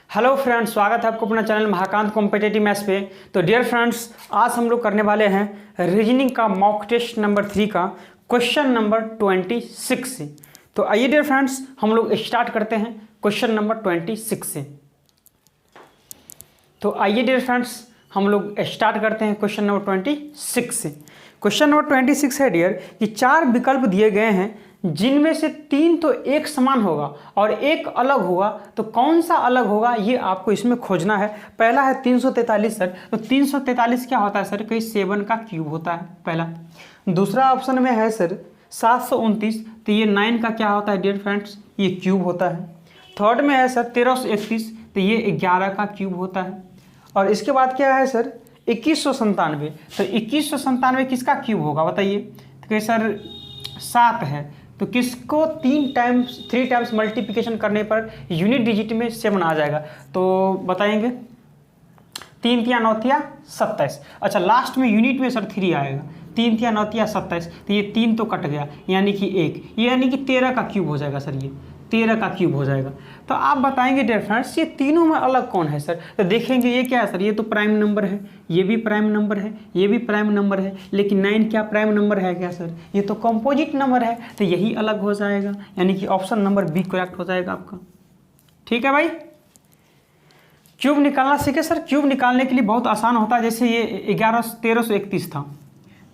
Hello friends, स्वागत है आपको अपना चैनल महाकांत कॉम्पिटिटिव मैथ्स पे। तो डियर फ्रेंड्स, आज हम लोग करने वाले हैं रीजनिंग का मॉक टेस्ट नंबर 3 का क्वेश्चन नंबर 26 से। तो आइए डियर फ्रेंड्स, हम लोग स्टार्ट करते हैं क्वेश्चन नंबर 26 से। तो आइए डियर फ्रेंड्स, हम लोग स्टार्ट करते हैं क्वेश्चन नंबर 26 से। क्वेश्चन नंबर 26 है डियर कि 4 विकल्प दिए गए हैं जिनमें से 3 तो एक समान होगा और एक अलग होगा, तो कौन सा अलग होगा ये आपको इसमें खोजना है। पहला है 343 सर। तो 343 क्या होता है सर? कहीं 7 का क्यूब होता है पहला। दूसरा ऑप्शन में है सर 729, तो ये 9 का क्या होता है डियर फ्रेंड्स? ये क्यूब होता है। थर्ड में है सर 1331, तो ये 11 का क्यूब होता है। और इसके बाद क्या है सर 2197, तो 2197 किसका क्यूब होगा बताइए? तो कहीं सर 7 है, तो किसको 3 टाइम्स मल्टीप्लिकेशन करने पर यूनिट डिजिट में 7 आ जाएगा? तो बताएंगे 3 तिया 9 तिया 27। अच्छा, लास्ट में यूनिट में सर 3 आएगा। 3 तिया 9 तिया 27, तो ये 3 तो कट गया, यानी कि 1, यानी कि 13 का क्यूब हो जाएगा सर। ये 13 का क्यूब हो जाएगा। तो आप बताएंगे डियर फ्रेंड्स, ये तीनों में अलग कौन है सर? तो देखेंगे ये क्या है सर? ये तो प्राइम नंबर है, ये भी प्राइम नंबर है, ये भी प्राइम नंबर है, लेकिन 9 क्या प्राइम नंबर है क्या सर? ये तो कंपोजिट नंबर है, तो यही अलग हो जाएगा, यानी कि ऑप्शन नंबर बी करेक्ट हो जाएगा आपका। ठीक है भाई। क्यूब निकालना सीखे सर। क्यूब निकालने के लिए बहुत आसान होता है। जैसे ये 1331 था,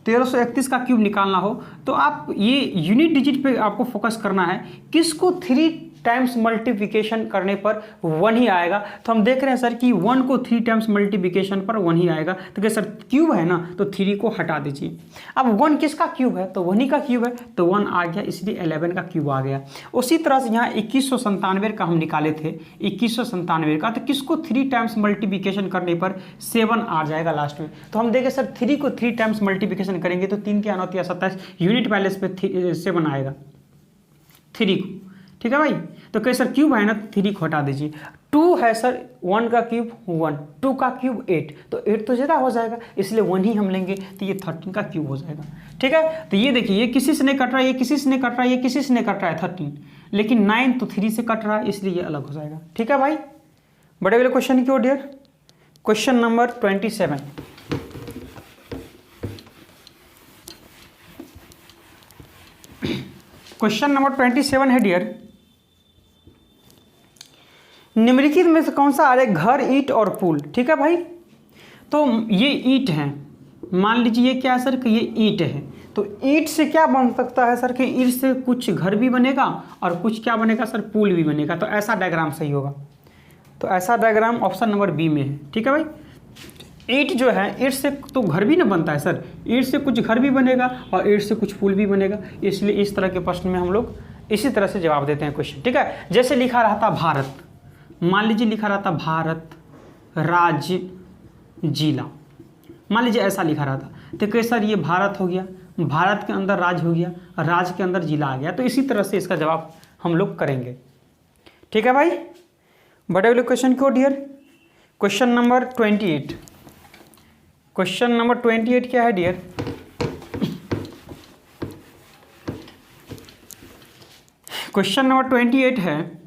1331 का क्यूब निकालना हो तो आप ये यूनिट डिजिट पे आपको फोकस करना है। किसको 3 टाइम्स मल्टीप्लिकेशन करने पर 1 ही आएगा? तो हम देख रहे हैं सर कि 1 को 3 टाइम्स मल्टीप्लिकेशन पर 1 ही आएगा। तो क्या सर क्यूब है ना, तो 3 को हटा दीजिए। अब 1 किसका क्यूब है? तो 1 ही का क्यूब है, तो 1 आ गया, इसलिए 11 का क्यूब आ गया। उसी तरह से यहाँ 2197 का हम निकाले थे, 2197 का, तो किसको 3 टाइम्स मल्टीप्लिकेशन करने पर 7 आ जाएगा लास्ट में? तो हम देखें सर 3 को 3 टाइम्स मल्टीप्लिकेशन करेंगे तो 3 के 9 तिया 27, यूनिट बैलेंस पे 7 आएगा 3 को। ठीक है भाई। तो कहीं सर क्यूब है ना, 3 को हटा दीजिए। 2 है सर, 1 का क्यूब 1, 2 का क्यूब 8, तो 8 तो ज़्यादा हो जाएगा, इसलिए 1 ही हम लेंगे, तो ये 13 का क्यूब हो जाएगा। ठीक है। तो ये देखिए, ये किसी से नहीं कट रहा है, ये किसी से नहीं कट रहा है, ये किसी से नहीं कट रहा है 13, लेकिन 9 तो 3 से कट रहा है, इसलिए ये अलग हो जाएगा। ठीक है भाई। बड़े वाले क्वेश्चन की ओर dear, question number 27। Question number 27 है डियर, निम्नलिखित में से कौन सा आरेख घर, ईंट और पुल? ठीक है भाई। तो ये ईंट है, मान लीजिए ये क्या है सर कि ये ईंट है। तो ईंट से क्या बन सकता है सर कि ईंट से कुछ घर भी बनेगा और कुछ क्या बनेगा सर, पुल भी बनेगा। तो ऐसा डायग्राम सही होगा। तो ऐसा डायग्राम ऑप्शन नंबर बी में है। ठीक है भाई। ईंट जो है, ईंट से तो घर भी ना बनता है सर, ईंट से कुछ घर भी बनेगा और ईंट से कुछ पुल भी बनेगा, इसलिए इस तरह के प्रश्न में हम लोग इसी तरह से जवाब देते हैं क्वेश्चन। ठीक है। जैसे लिखा रहा था भारत, मान लीजिए लिखा रहा था भारत राज्य जिला, मान लीजिए ऐसा लिखा रहा था, तो कैसे सर ये भारत हो गया, भारत के अंदर राज्य हो गया, राज्य के अंदर जिला आ गया। तो इसी तरह से इसका जवाब हम लोग करेंगे। ठीक है भाई। बड़े वाले क्वेश्चन को dear, question number 28। Question number 28 क्या है डियर? क्वेश्चन नंबर 28 है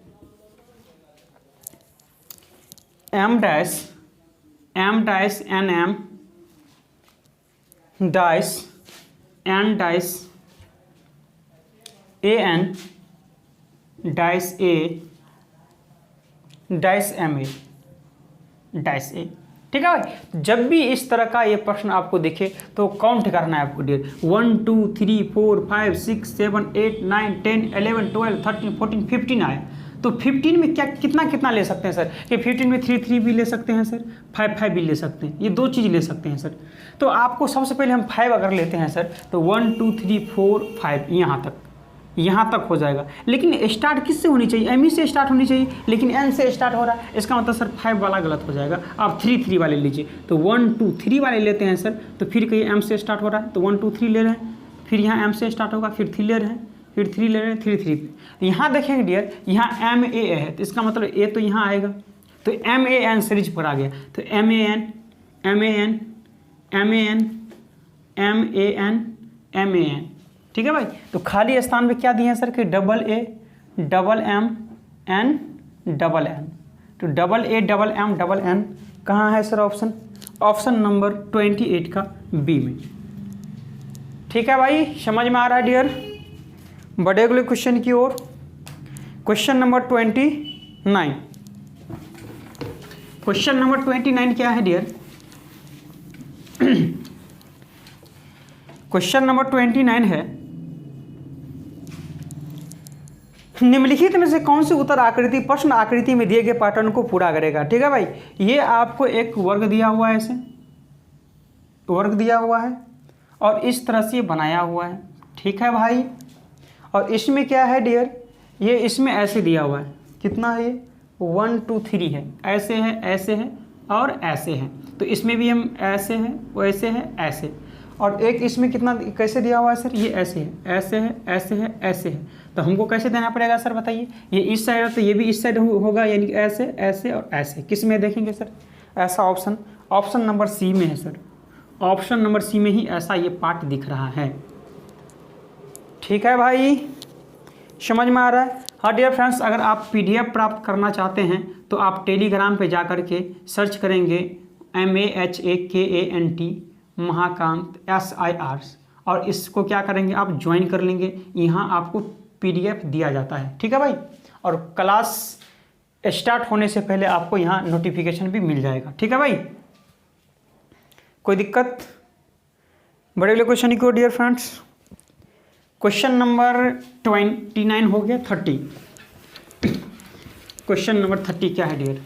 m dash n m dash n dash an dash a dash ma dash a। ठीक है भाई। जब भी इस तरह का ये प्रश्न आपको दिखे तो काउंट करना है आपको डियर, 1 2 3 4 5 6 7 8 9 10 11 12 13 14 15 आया। तो 15 में क्या कितना कितना ले सकते हैं सर? कि 15 में 3 3 भी ले सकते हैं सर, 5 5 भी ले सकते हैं, ये 2 चीज़ ले सकते हैं सर। तो आपको सबसे पहले हम 5 अगर लेते हैं सर, तो 1 2 3 4 5 यहाँ तक हो जाएगा। लेकिन स्टार्ट किससे होनी चाहिए? एम से स्टार्ट होनी चाहिए, लेकिन एन से स्टार्ट हो रहा है, इसका मतलब सर 5 वाला गलत हो जाएगा। आप 3 3 वाले लीजिए। तो 1 2 3 वाले लेते हैं सर, तो फिर कहीं एम से स्टार्ट हो रहा है, तो 1 2 3 ले रहे हैं, फिर यहाँ एम से स्टार्ट होगा, फिर 3 ले रहे हैं, फिर 3 ले रहे हैं, 3 3 पे। यहाँ देखेंगे डियर, यहाँ एम ए है, तो इसका मतलब ए तो यहाँ आएगा, तो एम ए एन सीरीज पर आ गया, तो M A N M A N M A N M A N M A N. ठीक है भाई। तो खाली स्थान पे क्या दिए हैं सर कि double A double M N double N, तो AA, NN कहाँ है सर ऑप्शन? ऑप्शन नंबर 28 का बी में। ठीक है भाई, समझ में आ रहा है डियर? बढ़े अगले क्वेश्चन की ओर। Question number 29। क्वेश्चन नंबर 29 क्या है डियर? क्वेश्चन नंबर 29 है, निम्नलिखित में से कौन सी उत्तर आकृति प्रश्न आकृति में दिए गए पैटर्न को पूरा करेगा? ठीक है भाई, ये आपको एक वर्ग दिया हुआ है, ऐसे वर्ग दिया हुआ है और इस तरह से बनाया हुआ है। ठीक है भाई, और इसमें क्या है डियर? ये इसमें ऐसे दिया हुआ है, कितना है ये? 1 2 3 है, ऐसे है, ऐसे है और ऐसे है। तो इसमें भी हम ऐसे हैं, वैसे है, ऐसे। और एक इसमें कितना कैसे दिया हुआ है सर? ये ऐसे है, ऐसे है, ऐसे है, ऐसे है। तो हमको कैसे देना पड़ेगा सर बताइए? ये इस साइड है तो ये भी इस साइड होगा, यानी कि ऐसे, ऐसे और ऐसे। किस में देखेंगे सर? ऐसा ऑप्शन, ऑप्शन नंबर सी में है सर। ऑप्शन नंबर सी में ही ऐसा ये पार्ट दिख रहा है। ठीक है भाई, समझ में आ रहा है? हाँ डियर फ्रेंड्स, अगर आप PDF प्राप्त करना चाहते हैं तो आप टेलीग्राम पे जा कर के सर्च करेंगे MAHAKANT महाकांत SIR और इसको क्या करेंगे आप ज्वाइन कर लेंगे। यहाँ आपको PDF दिया जाता है। ठीक है भाई, और क्लास स्टार्ट होने से पहले आपको यहाँ नोटिफिकेशन भी मिल जाएगा। ठीक है भाई, कोई दिक्कत? बड़े अगले क्वेश्चन की ओर डियर फ्रेंड्स। क्वेश्चन नंबर 29 हो गया। 30, क्वेश्चन नंबर 30 क्या है डियर?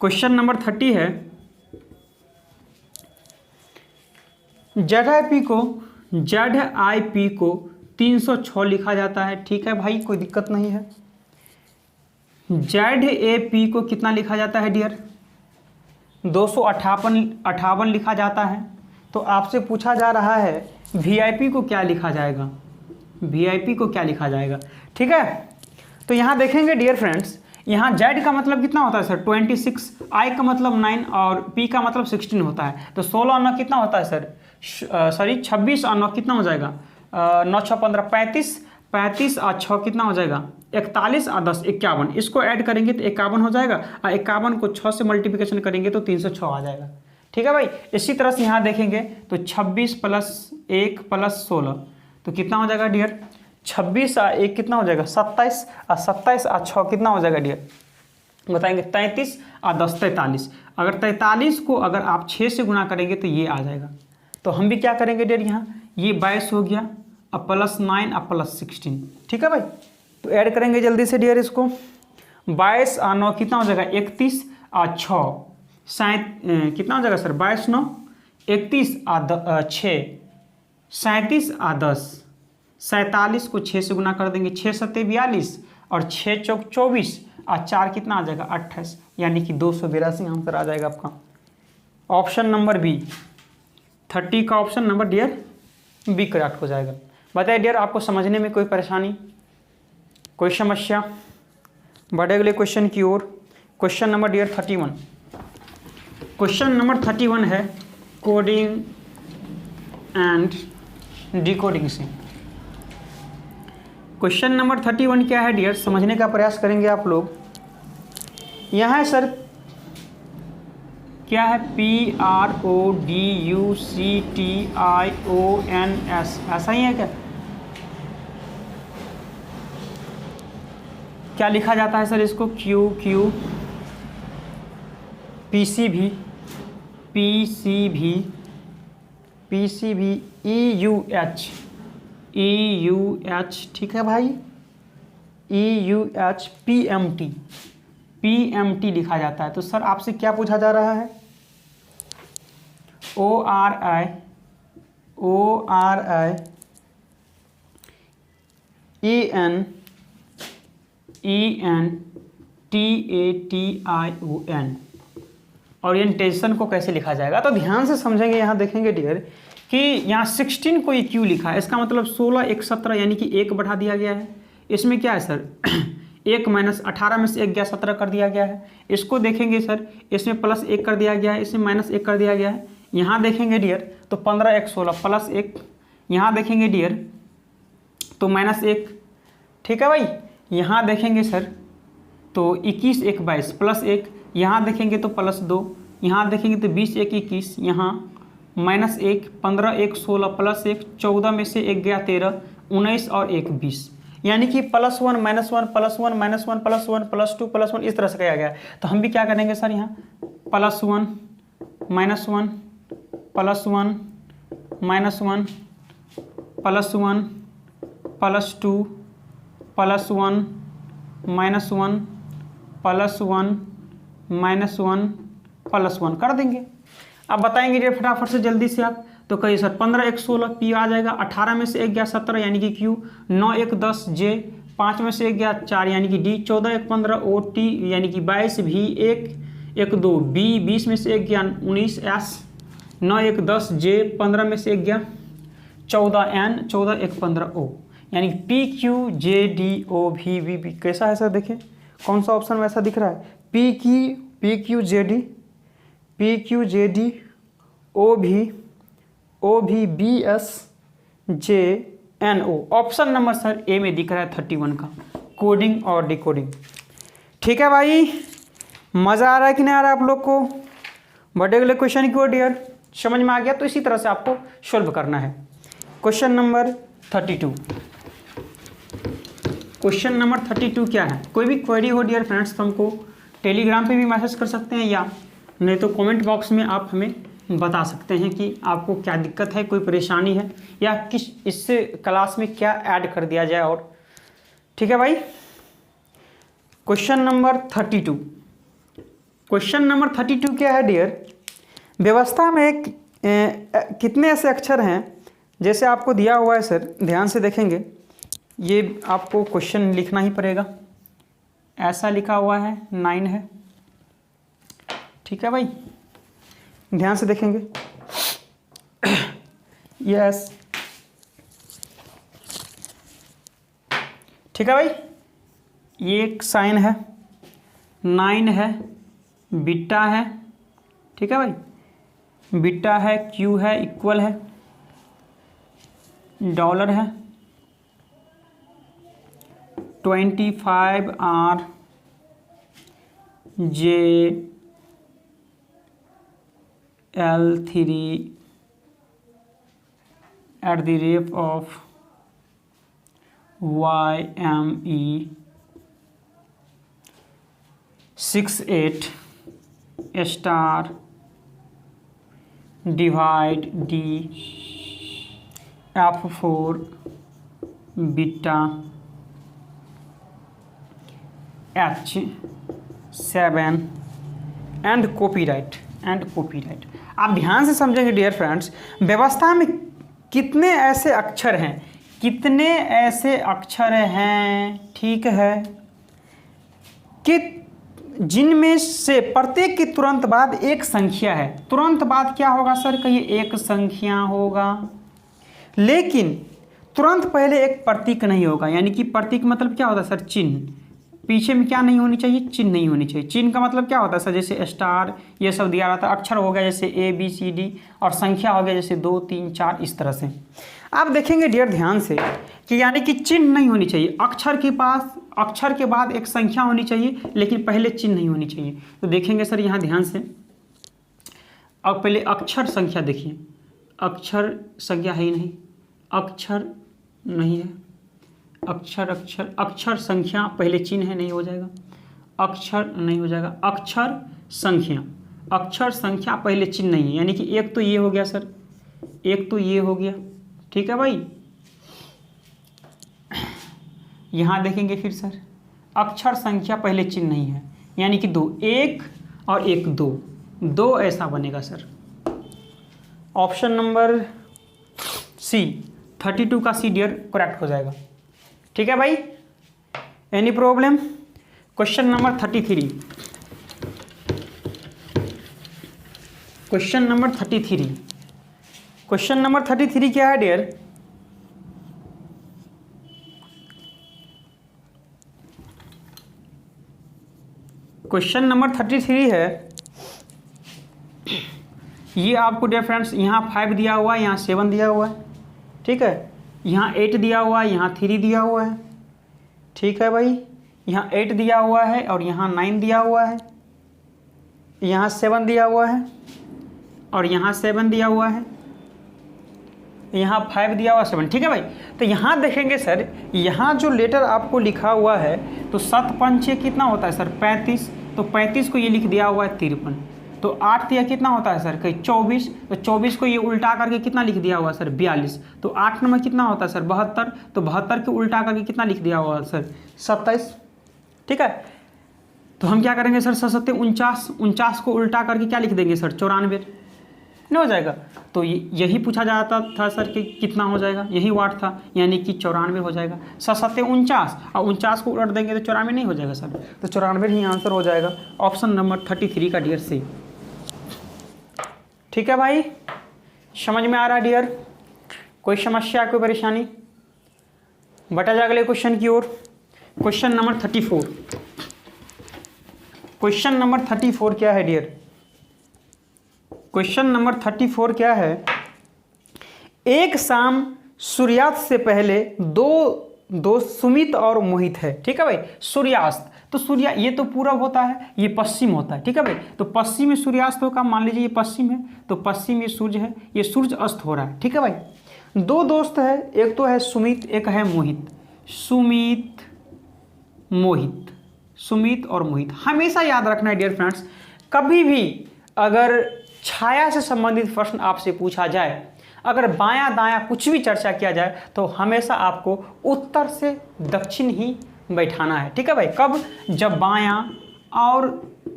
क्वेश्चन नंबर 30 है, ZIP को 306 लिखा जाता है। ठीक है भाई, कोई दिक्कत नहीं है। ZAP को कितना लिखा जाता है डियर? 258 लिखा जाता है। तो आपसे पूछा जा रहा है VIP को क्या लिखा जाएगा? VIP को क्या लिखा जाएगा? ठीक है, तो यहाँ देखेंगे डियर फ्रेंड्स, यहाँ Z का मतलब कितना होता है सर? 26, I का मतलब 9 और P का मतलब 16 होता है। तो 16 और 9 कितना होता है सर? सॉरी 26 और 9 कितना हो जाएगा? 9 6 15 35, 35 और 6 कितना हो जाएगा? 41 और 10 51। इसको ऐड करेंगे तो 51 हो जाएगा और 51 को 6 से मल्टीप्लिकेशन करेंगे तो 306 आ जाएगा। ठीक है भाई, इसी तरह से यहाँ देखेंगे तो 26 + 1 + 16 तो कितना हो जाएगा डियर? 26 और 1 कितना हो जाएगा? 27 और 27 और 6 कितना हो जाएगा डियर? बताएंगे 33 और 10 43। अगर 43 को अगर आप 6 से गुना करेंगे तो ये आ जाएगा। तो हम भी क्या करेंगे डियर? यहाँ ये 22 हो गया और +9 और +16। ठीक है भाई, तो ऐड करेंगे जल्दी से डियर इसको। 22 और 9 कितना हो जाएगा? 31 और 6 कितना हो जाएगा सर? 22 9 31 और 6 37 और 10। 47 को 6 से गुना कर देंगे, 6 7 42 और 6 चौक 24 और 4 कितना आ जाएगा? 28, यानी कि 282 आंसर आ जाएगा आपका। ऑप्शन नंबर बी, 30 का option number dear B correct हो जाएगा। बताइए डियर, आपको समझने में कोई परेशानी, कोई समस्या? बढ़े अगले क्वेश्चन की ओर। Question number dear 31। Question number 31 है कोडिंग एंड डिकोडिंग से। क्वेश्चन नंबर 31 क्या है डियर? समझने का प्रयास करेंगे आप लोग। यहाँ है सर क्या है? PRODUCTIONS, ऐसा ही है क्या? क्या लिखा जाता है सर इसको? QQ PCB EUH। ठीक है भाई, EUH PMT लिखा जाता है। तो सर आपसे क्या पूछा जा रहा है? ORI ENTATION, ओरिएंटेशन को कैसे लिखा जाएगा? तो ध्यान से समझेंगे। यहाँ देखेंगे डियर कि यहाँ 16 को ये क्यों लिखा है? इसका मतलब 16 1 17, यानी कि 1 बढ़ा दिया गया है। इसमें क्या है सर? 1 - 18 में से 1 गया, 17 कर दिया गया है। इसको देखेंगे सर, इसमें +1 कर दिया गया है, इसमें -1 कर दिया गया है। यहाँ देखेंगे डियर तो 15 1 16 +1। यहाँ देखेंगे डियर तो -1। ठीक है भाई, यहाँ देखेंगे सर तो 21 1 22 प्लस 1, यहाँ देखेंगे तो प्लस 2, यहाँ देखेंगे तो 20 1 21, यहाँ माइनस 1, 15 1 16 प्लस 1, 14 में से 1 गया 13, 19 और 1 20, यानी कि +1 -1 +1 -1 +1 +2 +1 इस तरह से किया गया है। तो हम भी क्या करेंगे सर, यहाँ +1 -1 +1 -1 +1 +2 +1 -1 +1 -1 कर देंगे। अब बताएंगे ये फटाफट से जल्दी से आप, तो कहिए सर 15 1 16 पी आ जाएगा, 18 में से 1 गया 17 यानी कि क्यू, 9 1 10 जे, 5 में से 1 गया 4 यानी कि डी, 14 1 15 ओ टी यानी कि 22 भी, 1 1 2 बी, 20 में से 1 गया 19 एस, 9 1 10 जे, 15 में से 1 गया 14 एन, 14 1 15 ओ, यानी कि P Q J D O भी वी बी। कैसा है सर, देखिए कौन सा ऑप्शन में ऐसा दिख रहा है, P Q J D O भी B S J N O. Option number sir A में दिख रहा है 31 का, कोडिंग और डिकोडिंग। ठीक है भाई, मज़ा आ रहा है कि नहीं आ रहा है आप लोग को? बढ़े अगले क्वेश्चन की ओर डियर, समझ में आ गया? तो इसी तरह से आपको सॉल्व करना है। क्वेश्चन नंबर 32, क्वेश्चन नंबर 32 क्या है? कोई भी क्वेरी हो डियर फ्रेंड्स तो हमको टेलीग्राम पे भी मैसेज कर सकते हैं, या नहीं तो कमेंट बॉक्स में आप हमें बता सकते हैं कि आपको क्या दिक्कत है, कोई परेशानी है, या किस इससे क्लास में क्या ऐड कर दिया जाए और। ठीक है भाई, क्वेश्चन नंबर 32, क्वेश्चन नंबर 32 क्या है डियर? व्यवस्था में कितने ऐसे अक्षर हैं, जैसे आपको दिया हुआ है सर, ध्यान से देखेंगे, ये आपको क्वेश्चन लिखना ही पड़ेगा। ऐसा लिखा हुआ है 9 है। ठीक है भाई, ध्यान से देखेंगे। यस, ठीक है भाई, ये एक साइन है, 9 है, बीटा है। ठीक है भाई, बीटा है, क्यू है, इक्वल है, डॉलर है, 25 R J L3 @ YME 68 star divide D F4 beta H7 and copyright आप ध्यान से समझेंगे डियर फ्रेंड्स, व्यवस्था में कितने ऐसे अक्षर हैं, कितने ऐसे अक्षर हैं, ठीक है, कि जिनमें से प्रत्येक के तुरंत बाद एक संख्या है। तुरंत बाद क्या होगा सर, कहिए एक संख्या होगा, लेकिन तुरंत पहले एक प्रतीक नहीं होगा। यानी कि प्रतीक मतलब क्या होता है सर, चिन्ह। पीछे में क्या नहीं होनी चाहिए, चिन्ह नहीं होनी चाहिए। चिन्ह का मतलब क्या होता है सर, जैसे स्टार ये सब दिया रहता है। अक्षर हो गया जैसे ABCD, और संख्या हो गया जैसे 2 3 4 इस तरह से। आप देखेंगे डियर ध्यान से कि यानी कि चिन्ह नहीं होनी चाहिए, अक्षर के पास, अक्षर के बाद एक संख्या होनी चाहिए, लेकिन पहले चिन्ह नहीं होनी चाहिए। तो देखेंगे सर यहाँ ध्यान से, अब पहले अक्षर संख्या देखिए, अक्षर संख्या है ही नहीं, अक्षर नहीं है, अक्षर संख्या पहले चिन्ह है, नहीं हो जाएगा, अक्षर नहीं हो जाएगा, अक्षर संख्या पहले चिन्ह नहीं है। यानी कि एक तो ये हो गया सर, एक तो ये हो गया। ठीक है भाई, यहाँ देखेंगे फिर सर, अक्षर संख्या पहले चिन्ह नहीं है, यानी कि 2, 1 और 1 2 ऐसा बनेगा सर। ऑप्शन नंबर सी 32 का सी डियर करेक्ट हो जाएगा। ठीक है भाई, any problem? Question number 33, question number 33, question number 33 क्या है डियर? क्वेश्चन नंबर 33 है, ये आपको डियर फ्रेंड्स यहाँ 5 दिया हुआ है, यहाँ 7 दिया हुआ है, ठीक है, यहाँ 8 दिया हुआ है, यहाँ 3 दिया हुआ है, ठीक है भाई, यहाँ 8 दिया हुआ है और यहाँ 9 दिया हुआ है, यहाँ 7 दिया हुआ है और यहाँ 7 दिया हुआ है, यहाँ 5 दिया हुआ 7। ठीक है भाई। तो यहाँ देखेंगे सर, यहाँ जो लेटर आपको लिखा हुआ है तो 7 5 6 कितना होता है सर 35, तो 35 को ये लिख दिया हुआ है 53। तो 8 दिया कितना होता है सर कहीं 24, तो 24 को ये उल्टा करके कितना लिख दिया हुआ सर 42। तो 8 नंबर कितना होता है सर 72, तो 72 को उल्टा करके कितना लिख दिया हुआ सर 27। ठीक है। तो हम क्या करेंगे सर 7 49, 49 को उल्टा करके क्या लिख देंगे सर 94, नहीं हो जाएगा। तो यही पूछा जाता था सर कि कितना हो जाएगा, यही वाट था, यानी कि 94 हो जाएगा। 7 49 और 49 को उलट देंगे तो 94 नहीं हो जाएगा सर, तो 94 ही आंसर हो जाएगा। ऑप्शन नंबर 33 का डियर सी। ठीक है भाई, समझ में आ रहा है डियर? कोई समस्या, कोई परेशानी? बता जाए अगले क्वेश्चन की ओर। Question number 34। क्वेश्चन नंबर 34 क्या है डियर? क्वेश्चन नंबर 34 क्या है? एक शाम सूर्यास्त से पहले दो सुमित और मोहित है। ठीक है भाई। सूर्यास्त तो ये तो पूरब होता है, ये पश्चिम होता है। ठीक है भाई। तो पश्चिम में सूर्यास्त होगा, मान लीजिए ये पश्चिम है, तो पश्चिम ये सूर्य है, ये सूर्य अस्त हो रहा है। ठीक है भाई। 2 दोस्त है, एक तो है सुमित, एक है मोहित। सुमित मोहित, सुमित और मोहित। हमेशा याद रखना है डियर फ्रेंड्स, कभी भी अगर छाया से संबंधित प्रश्न आपसे पूछा जाए, अगर बायां दायां कुछ भी चर्चा किया जाए, तो हमेशा आपको उत्तर से दक्षिण ही बैठाना है। ठीक है भाई। कब? जब बायां और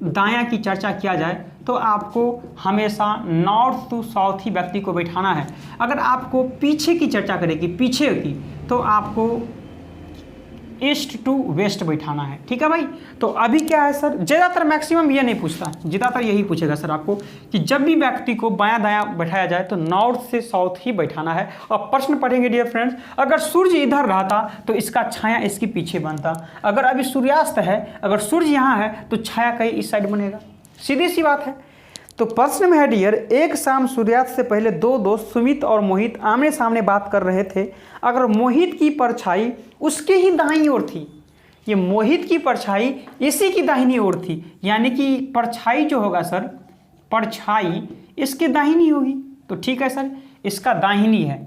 दायां की चर्चा किया जाए तो आपको हमेशा नॉर्थ टू साउथ ही व्यक्ति को बैठाना है। अगर आपको पीछे की चर्चा करेगी, पीछे की, तो आपको ईस्ट टू वेस्ट बैठाना है। ठीक है भाई। तो अभी क्या है सर, ज़्यादातर मैक्सिमम ये नहीं पूछता, ज़्यादातर यही पूछेगा सर आपको कि जब भी व्यक्ति को बायां दायां बैठाया जाए तो नॉर्थ से साउथ ही बैठाना है। और प्रश्न पढ़ेंगे डियर फ्रेंड्स, अगर सूर्य इधर रहता तो इसका छाया इसके पीछे बनता। अगर अभी सूर्यास्त है, अगर सूर्य यहाँ है तो छाया कहीं इस साइड बनेगा, सीधी सी बात है। तो प्रश्न में है डियर, एक शाम सूर्यास्त से पहले 2 दोस्त सुमित और मोहित आमने सामने बात कर रहे थे। अगर मोहित की परछाई उसके ही दाहिनी ओर थी, ये मोहित की परछाई इसी की दाहिनी ओर थी, यानी कि परछाई जो होगा सर, परछाई इसके दाहिनी होगी। तो ठीक है सर, इसका दाहिनी है,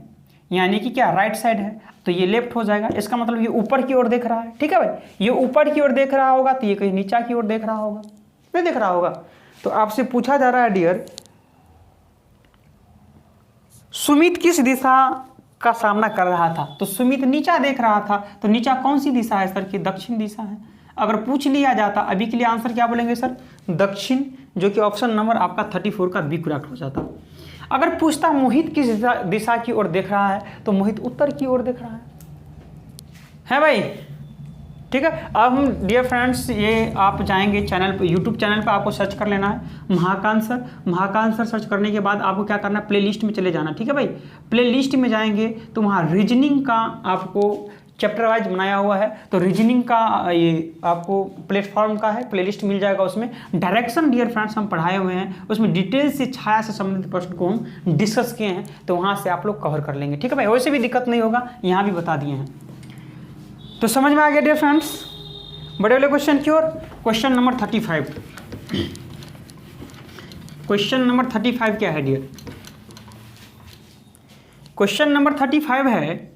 यानी कि क्या राइट साइड है, तो ये लेफ्ट हो जाएगा। इसका मतलब ये ऊपर की ओर देख रहा है। ठीक है भाई। ये ऊपर की ओर देख रहा होगा तो ये कहीं नीचा की ओर देख रहा होगा, नहीं देख रहा होगा। तो आपसे पूछा जा रहा है डियर, सुमित किस दिशा का सामना कर रहा था? तो सुमित नीचा देख रहा था, तो नीचा कौन सी दिशा है सर? की दक्षिण दिशा है। अगर पूछ लिया जाता अभी के लिए आंसर क्या बोलेंगे सर? दक्षिण, जो कि ऑप्शन नंबर आपका 34 का बी करेक्ट हो जाता। अगर पूछता मोहित किस दिशा की ओर देख रहा है, तो मोहित उत्तर की ओर देख रहा है भाई। ठीक है। अब हम डियर फ्रेंड्स, ये आप जाएंगे चैनल पे, यूट्यूब चैनल पे आपको सर्च कर लेना है Mahakant sir. Mahakant sir search करने के बाद आपको क्या करना है, प्ले लिस्ट में चले जाना। ठीक है भाई। प्ले लिस्ट में जाएंगे तो वहाँ रीजनिंग का आपको चैप्टर वाइज बनाया हुआ है, तो रीजनिंग का ये आपको प्लेटफॉर्म का है, प्ले लिस्ट मिल जाएगा। उसमें डायरेक्शन डियर फ्रेंड्स हम पढ़ाए हुए हैं, उसमें डिटेल से छाया से संबंधित प्रश्न को हम डिस्कस किए हैं, तो वहाँ से आप लोग कवर कर लेंगे। ठीक है भाई। वैसे भी दिक्कत नहीं होगा, यहाँ भी बता दिए हैं। तो समझ में आ गया डियर फ्रेंड्स? बड़े वाले क्वेश्चन की ओर। Question number 35। क्वेश्चन नंबर 35 क्या है डियर? क्वेश्चन नंबर 35 है,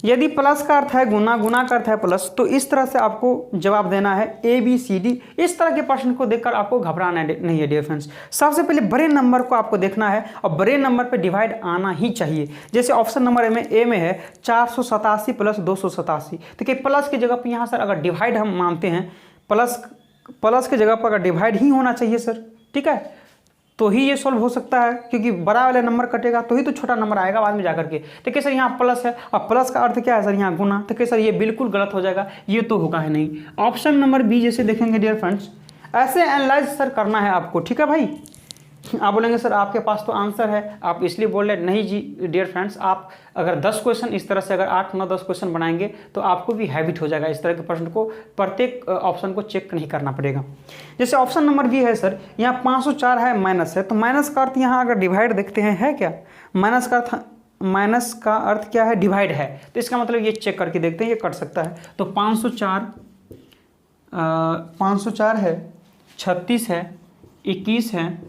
यदि प्लस का अर्थ है गुना, गुना का अर्थ है प्लस, तो इस तरह से आपको जवाब देना है ABCD। इस तरह के प्रश्न को देखकर आपको घबराना नहीं है डियर फ्रेंड्स। सबसे पहले बड़े नंबर को आपको देखना है और बड़े नंबर पे डिवाइड आना ही चाहिए। जैसे ऑप्शन नंबर ए में है 487 प्लस 287, तो क्या प्लस की जगह पर यहाँ सर अगर डिवाइड हम मानते हैं, प्लस की जगह पर अगर डिवाइड ही होना चाहिए सर। ठीक है। तो ही ये सॉल्व हो सकता है, क्योंकि बड़ा वाला नंबर कटेगा तो ही तो छोटा नंबर आएगा बाद में जाकर के। तो कैसे यहाँ प्लस है और प्लस का अर्थ क्या है सर? यहाँ गुना। तो कैसे ये बिल्कुल गलत हो जाएगा, ये तो होगा ही नहीं। ऑप्शन नंबर बी जैसे देखेंगे डियर फ्रेंड्स, ऐसे एनालाइज सर करना है आपको। ठीक है भाई। आप बोलेंगे सर आपके पास तो आंसर है, आप इसलिए बोल रहे। नहीं जी डियर फ्रेंड्स, आप अगर 10 क्वेश्चन इस तरह से अगर 8 9 10 क्वेश्चन बनाएंगे तो आपको भी हैबिट हो जाएगा इस तरह के प्रश्न को, प्रत्येक ऑप्शन को चेक नहीं करना पड़ेगा। जैसे ऑप्शन नंबर बी है सर, यहाँ 504 है, माइनस है, तो माइनस का अर्थ यहाँ अगर डिवाइड देखते हैं है क्या? माइनस का अर्थ माइनस का अर्थ क्या है, डिवाइड है, तो इसका मतलब ये चेक करके देखते हैं, ये कट सकता है। तो 504 है, 36 है, 21 है,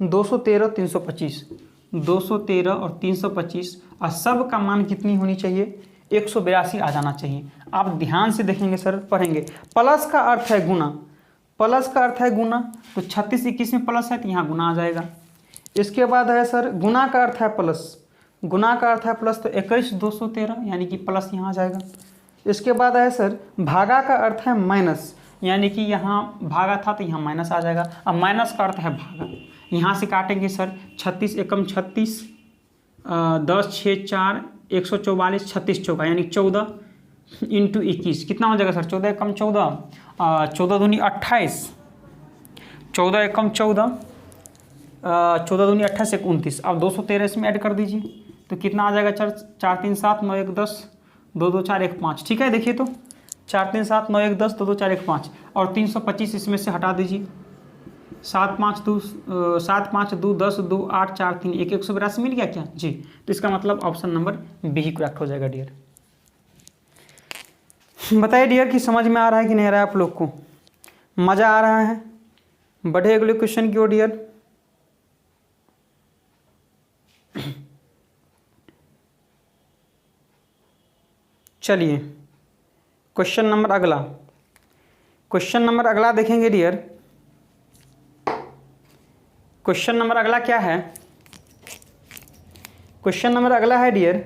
213, 325, 213 और 325 और सब का मान कितनी होनी चाहिए, 182 आ जाना चाहिए। आप ध्यान से देखेंगे सर, पढ़ेंगे। प्लस का अर्थ है गुना, प्लस का अर्थ है गुना, तो 36 21 में प्लस है तो यहाँ गुना आ जाएगा। इसके बाद है सर गुना का अर्थ है प्लस, गुना का अर्थ है प्लस, तो 21 213 यानी कि प्लस यहाँ आ जाएगा। इसके बाद है सर भागा का अर्थ है माइनस, यानी कि यहाँ भागा था तो यहाँ माइनस आ जाएगा। अब माइनस का अर्थ है भागा, यहाँ से काटेंगे सर 36 एकम 36, 10 6 4 144, 36 चौका यानी 14 इंटू 21 कितना हो जाएगा सर, 14 एकम 14, 14 दूनी 28, 14 एकम 14, 14 दूनी 28 एक 29। अब 213 इसमें ऐड कर दीजिए तो कितना आ जाएगा, 4 3 7 9 1 10, 2 2 4 1 5, ठीक है। देखिए तो 4 3 7 9 1 10, 2 2 4 1 5 और 325 इसमें से हटा दीजिए। 7 5 2 10 2 8 4 3 1 182 मिल गया क्या जी। तो इसका मतलब ऑप्शन नंबर बी ही करेक्ट हो जाएगा डियर। बताइए डियर कि समझ में आ रहा है कि नहीं आ रहा है, आप लोग को मज़ा आ रहा है। बढ़े अगले क्वेश्चन की ओर डियर। चलिए क्वेश्चन नंबर अगला, क्वेश्चन नंबर अगला देखेंगे डियर। क्वेश्चन नंबर अगला क्या है, क्वेश्चन नंबर अगला है डियर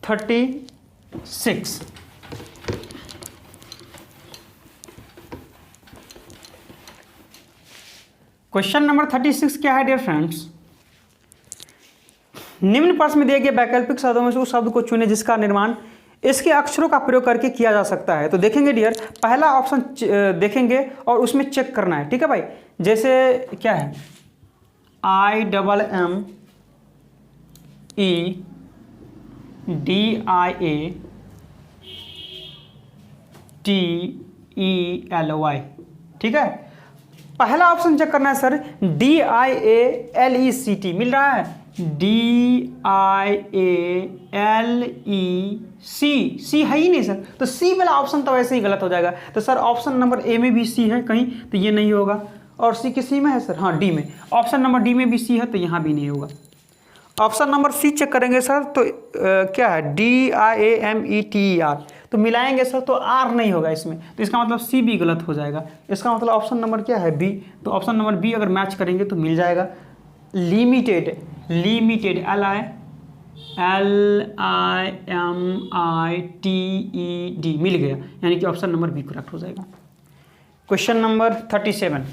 36। क्वेश्चन नंबर 36 क्या है डियर फ्रेंड्स, निम्न प्रश्न में दिए गए वैकल्पिक शब्दों में से उस शब्द को चुनें जिसका निर्माण इसके अक्षरों का प्रयोग करके किया जा सकता है। तो देखेंगे डियर, पहला ऑप्शन देखेंगे और उसमें चेक करना है, ठीक है भाई। जैसे क्या है, IMMEDIATELY, ठीक है। पहला ऑप्शन चेक करना है सर, DIALECT मिल रहा है, DIALEC है ही नहीं सर, तो सी वाला ऑप्शन तो वैसे ही गलत हो जाएगा। तो सर ऑप्शन नंबर ए में भी सी है कहीं, तो ये नहीं होगा। और सी किसी में है सर, हाँ डी में, ऑप्शन नंबर डी में भी सी है तो यहाँ भी नहीं होगा। ऑप्शन नंबर सी चेक करेंगे सर, तो क्या है, DIAMETER, तो मिलाएंगे सर तो आर नहीं होगा इसमें, तो इसका मतलब सी भी गलत हो जाएगा। इसका मतलब ऑप्शन नंबर क्या है, बी। तो ऑप्शन नंबर बी अगर मैच करेंगे तो मिल जाएगा। लिमिटेड, लिमिटेड LIMITED मिल गया, यानी कि ऑप्शन नंबर बी करेक्ट हो जाएगा। क्वेश्चन नंबर 37,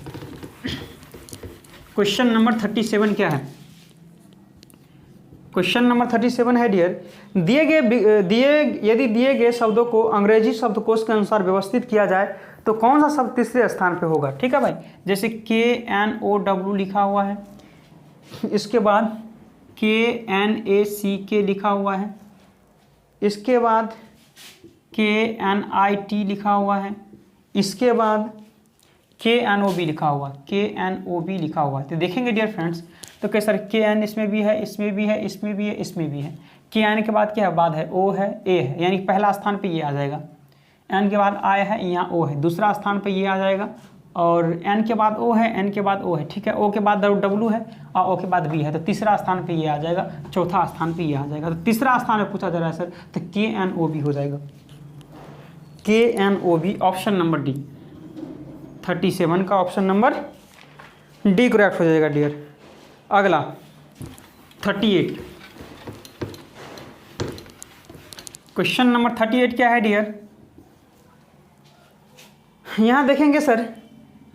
क्वेश्चन नंबर 37 क्या है, क्वेश्चन नंबर 37 है डियर, यदि दिए गए शब्दों को अंग्रेजी शब्दकोश के अनुसार व्यवस्थित किया जाए तो कौन सा शब्द तीसरे स्थान पे होगा, ठीक है भाई। जैसे KNOW लिखा हुआ है, इसके बाद KNACK लिखा हुआ है, इसके बाद KNIT लिखा हुआ है, इसके बाद KNOB लिखा हुआ, KNOB लिखा हुआ है। तो देखेंगे डियर फ्रेंड्स, तो क्या सर KN इसमें भी है, इसमें भी है, इसमें भी है, इसमें भी है। KN के बाद क्या है, बाद है O है, A है, यानी पहला स्थान पे ये आ जाएगा। N के बाद I है, यहाँ O है, दूसरा स्थान पे ये आ जाएगा। और N के बाद O है, N के बाद O है, ठीक है। O के बाद W है और O के बाद B है, तो तीसरा स्थान पे ये आ जाएगा, चौथा स्थान पे ये आ जाएगा। तो तीसरा स्थान में पूछा जा रहा है सर, तो KNOB हो जाएगा, KNOB ऑप्शन नंबर डी। 37 का ऑप्शन नंबर डी करेक्ट हो जाएगा डियर। अगला 38, क्वेश्चन नंबर 38 क्या है डियर, यहाँ देखेंगे सर,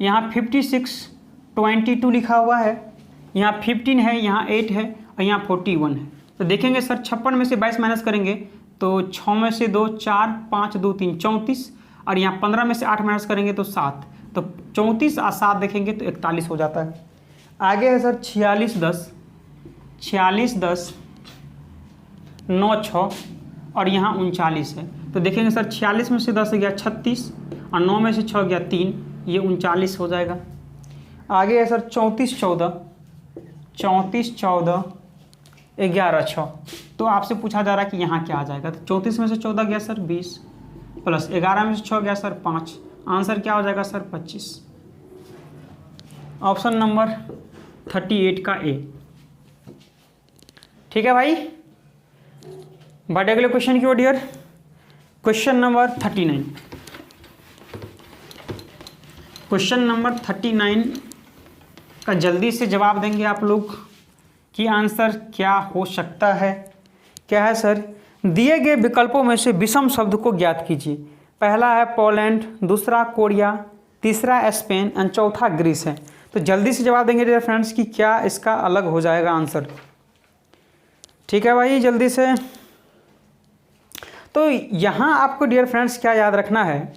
यहाँ 56 22 लिखा हुआ है, यहाँ 15 है, यहाँ 8 है और यहाँ 41 है। तो देखेंगे सर 56 में से 22 माइनस करेंगे तो 6 में से 2 4 5 2 3 34, और यहाँ 15 में से 8 माइनस करेंगे तो 7, तो 34 और 7 देखेंगे तो 41 हो जाता है। आगे है सर 46 10 9 6 और यहाँ 39 है। तो देखेंगे सर 46 में से 10 गया 36 और 9 में से 6 गया 3, ये 39 हो जाएगा। आगे है सर 34 14 11 6। तो आपसे पूछा जा रहा है कि यहाँ क्या आ जाएगा, तो 34 में से 14 गया सर 20, प्लस 11 में से 6 गया सर 5, आंसर क्या हो जाएगा सर 25। ऑप्शन नंबर 38 का ए। ठीक है भाई, बढ़े अगले क्वेश्चन की ओर dear. Question number 39। Question number 39 का जल्दी से जवाब देंगे आप लोग कि आंसर क्या हो सकता है। क्या है सर, दिए गए विकल्पों में से विषम शब्द को ज्ञात कीजिए। पहला है पोलैंड, दूसरा कोरिया, तीसरा स्पेन एंड चौथा ग्रीस है। तो जल्दी से जवाब देंगे डियर फ्रेंड्स कि क्या इसका अलग हो जाएगा आंसर। ठीक है भाई, जल्दी से। तो यहाँ आपको डियर फ्रेंड्स क्या याद रखना है,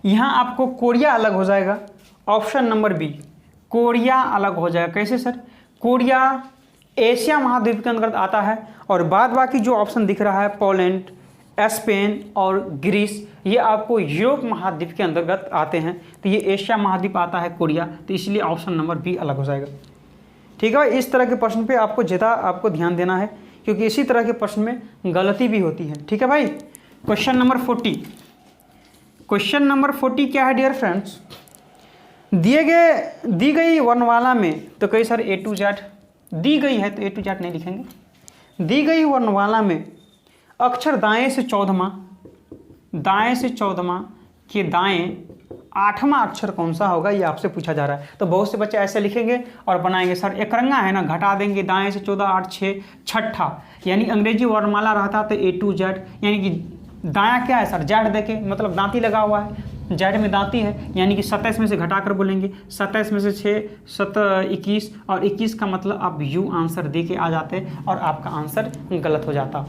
यहाँ आपको कोरिया अलग हो जाएगा। ऑप्शन नंबर बी, कोरिया अलग हो जाएगा। कैसे सर, कोरिया एशिया महाद्वीप के अंतर्गत आता है और बाद बाकी जो ऑप्शन दिख रहा है पोलैंड, स्पेन और ग्रीस, ये आपको यूरोप महाद्वीप के अंतर्गत आते हैं। तो ये एशिया महाद्वीप आता है कोरिया, तो इसलिए ऑप्शन नंबर बी अलग हो जाएगा। ठीक है भाई, इस तरह के प्रश्न पे आपको ज़्यादा आपको ध्यान देना है क्योंकि इसी तरह के प्रश्न में गलती भी होती है। ठीक है भाई, क्वेश्चन नंबर 40। क्वेश्चन नंबर 40 क्या है डियर फ्रेंड्स, दी गई वर्णमाला में, तो कई सर A to Z दी गई है तो A to Z नहीं लिखेंगे। दी गई वर्णमाला में अक्षर दाएं से 14वां के दाएं 8वां अक्षर कौन सा होगा, ये आपसे पूछा जा रहा है। तो बहुत से बच्चे ऐसे लिखेंगे और बनाएंगे सर एकरंगा है ना, घटा देंगे दाएं से 14 8 6 छठा, यानी अंग्रेजी वर्णमाला रहता तो A to Z, यानी कि दायां क्या है सर जेड देके, मतलब दांती लगा हुआ है, जेड में दांती है, यानी कि 27 में से घटाकर बोलेंगे 27 में से 6 7 21 और 21 का मतलब आप यू आंसर दे के आ जाते और आपका आंसर गलत हो जाता।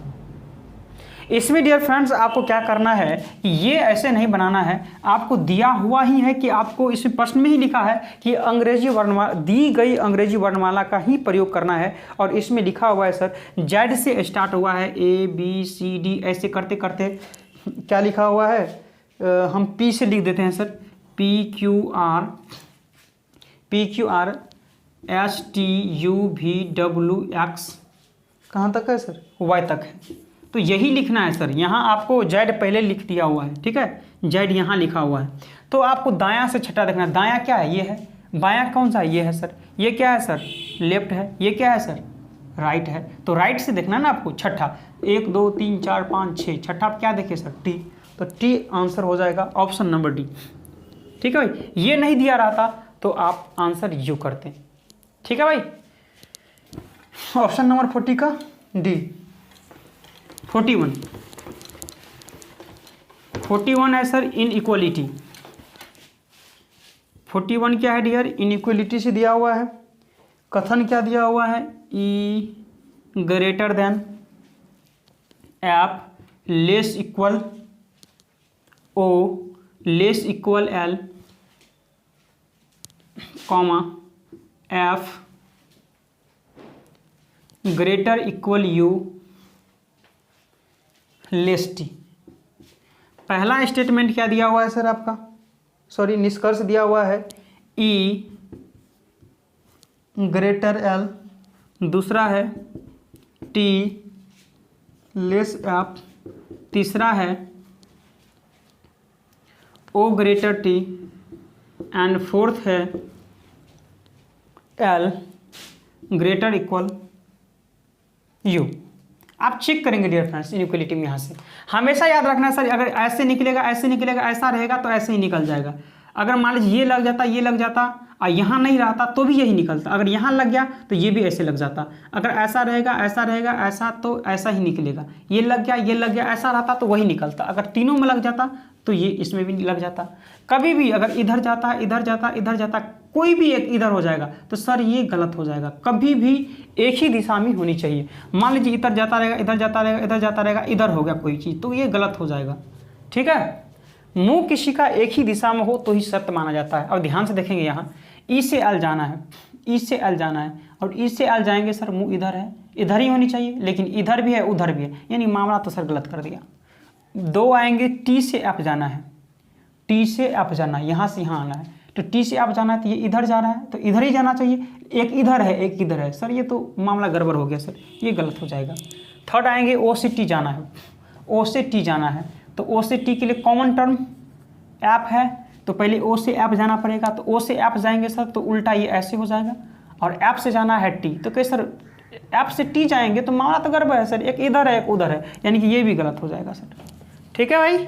इसमें डियर फ्रेंड्स आपको क्या करना है कि ये ऐसे नहीं बनाना है, आपको दिया हुआ ही है कि आपको इस प्रश्न में ही लिखा है कि अंग्रेजी वर्णमाला, दी गई अंग्रेजी वर्णमाला का ही प्रयोग करना है। और इसमें लिखा हुआ है सर जेड से स्टार्ट हुआ है, ABCD ऐसे करते करते क्या लिखा हुआ है, हम P से लिख देते हैं सर, PQR STUVWX कहाँ तक है सर, Y तक है। तो यही लिखना है सर, यहाँ आपको जेड पहले लिख दिया हुआ है। ठीक है, जेड यहाँ लिखा हुआ है, तो आपको दायां से छठा देखना है। दायां क्या है, ये है, बायां कौन सा है, ये है सर, ये क्या है सर, लेफ्ट है, ये क्या है सर, राइट है। तो राइट से देखना है ना आपको, छठा 1 2 3 4 5 6, छठा आप क्या देखे सर, टी, तो टी आंसर हो जाएगा ऑप्शन नंबर डी। ठीक है भाई, ये नहीं दिया रहता तो आप आंसर यू करते। ठीक है भाई, ऑप्शन नंबर 40 का डी। 41 है सर इनइक्वालिटी। 41 क्या है डियर, इनइक्वालिटी से दिया हुआ है। कथन क्या दिया हुआ है, E greater than F less equal O less equal L comma F greater equal U less T. पहला स्टेटमेंट क्या दिया हुआ है सर आपका, सॉरी निष्कर्ष दिया हुआ है E ग्रेटर L, दूसरा है T लेस F, तीसरा है O greater T and fourth है L ग्रेटर इक्वल U। आप चेक करेंगे डियर फ्रेंड्स इनइक्वालिटी में, यहाँ से हमेशा याद रखना सर, अगर ऐसे निकलेगा ऐसे निकलेगा, ऐसा रहेगा तो ऐसे ही निकल जाएगा। अगर मान लीजिए ये लग जाता ये लग जाता और यहाँ नहीं रहता तो भी यही निकलता, अगर यहाँ लग गया तो ये भी ऐसे लग जाता, अगर ऐसा रहेगा ऐसा तो ऐसा ही निकलेगा, ये लग गया ऐसा रहता तो वही निकलता, अगर तीनों में लग जाता तो ये इसमें भी लग जाता। कभी भी अगर इधर जाता इधर जाता कोई भी एक इधर हो जाएगा तो सर ये गलत हो जाएगा। कभी भी एक ही दिशा में होनी चाहिए। मान लीजिए इधर जाता रहेगा इधर हो गया कोई चीज़ तो ये गलत हो जाएगा। ठीक है, मुंह किसी का एक ही दिशा में हो तो ही सत्य माना जाता है। और ध्यान से देखेंगे यहाँ ई से एल जाना है, ई से एल जाना है और ई से एल जाएंगे सर, मुंह इधर है, इधर ही होनी चाहिए लेकिन इधर भी है उधर भी है, यानी मामला तो सर गलत कर दिया। दो आएंगे टी से एफ जाना है, टी से एफ जाना है, यहाँ से यहाँ आना है तो टी से आप जाना है तो ये इधर जा रहा है तो इधर ही जाना चाहिए, एक इधर है एक इधर है। सर ये तो मामला गड़बड़ हो गया सर, ये गलत हो जाएगा। थर्ड आएंगे ओ से टी जाना है, ओ से टी जाना है तो ओ से टी के लिए कॉमन टर्म ऐप है तो पहले ओ से ऐप जाना पड़ेगा। तो ओ से ऐप जाएंगे सर तो उल्टा ये ऐसे हो जाएगा और ऐप से जाना है टी तो कैसे सर ऐप से टी जाएंगे तो मामला तो गड़बड़ है सर, एक इधर है एक उधर है, यानी कि ये भी गलत हो जाएगा सर। ठीक है भाई।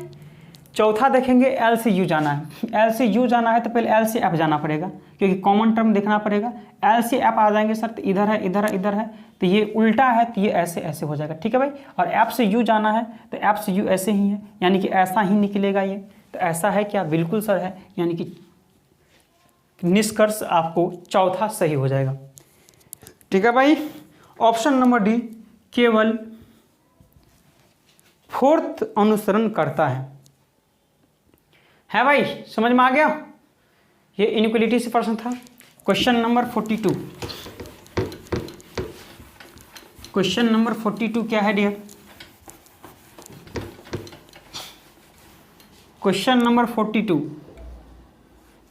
चौथा देखेंगे एल से यू जाना है, एल से यू जाना है तो पहले एल से एफ जाना पड़ेगा क्योंकि कॉमन टर्म देखना पड़ेगा। एल से एफ आ जाएंगे सर तो इधर है इधर है इधर है तो ये उल्टा है तो ये ऐसे ऐसे हो जाएगा। ठीक है भाई। और एफ से यू जाना है तो एफ से यू ऐसे ही है, यानी कि ऐसा ही निकलेगा ये। तो ऐसा है क्या? बिल्कुल सर है, यानी कि निष्कर्ष आपको चौथा सही हो जाएगा। ठीक है भाई। ऑप्शन नंबर डी केवल फोर्थ अनुसरण करता है भाई, समझ में आ गया? ये इनइक्वालिटी से प्रश्न था। क्वेश्चन नंबर 42, क्वेश्चन नंबर 42 क्या है dear? Question number 42,